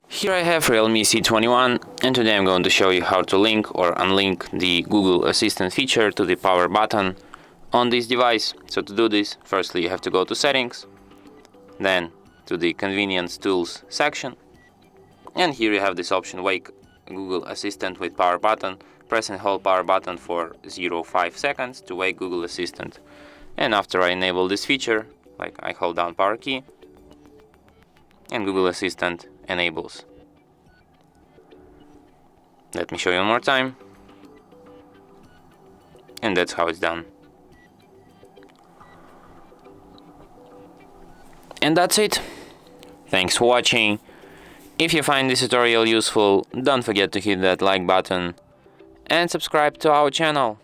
Here I have Realme C21, and today I'm going to show you how to link or unlink the Google Assistant feature to the power button on this device. So to do this, firstly you have to go to Settings, then to the Convenience Tools section, and here you have this option, Wake Google Assistant with power button. Press and hold power button for 0.5 seconds to wake Google Assistant. And after I enable this feature, like I hold down power key, and Google Assistant enables. Let me show you one more time. And that's how it's done. And that's it. Thanks for watching. If you find this tutorial useful, don't forget to hit that like button and subscribe to our channel.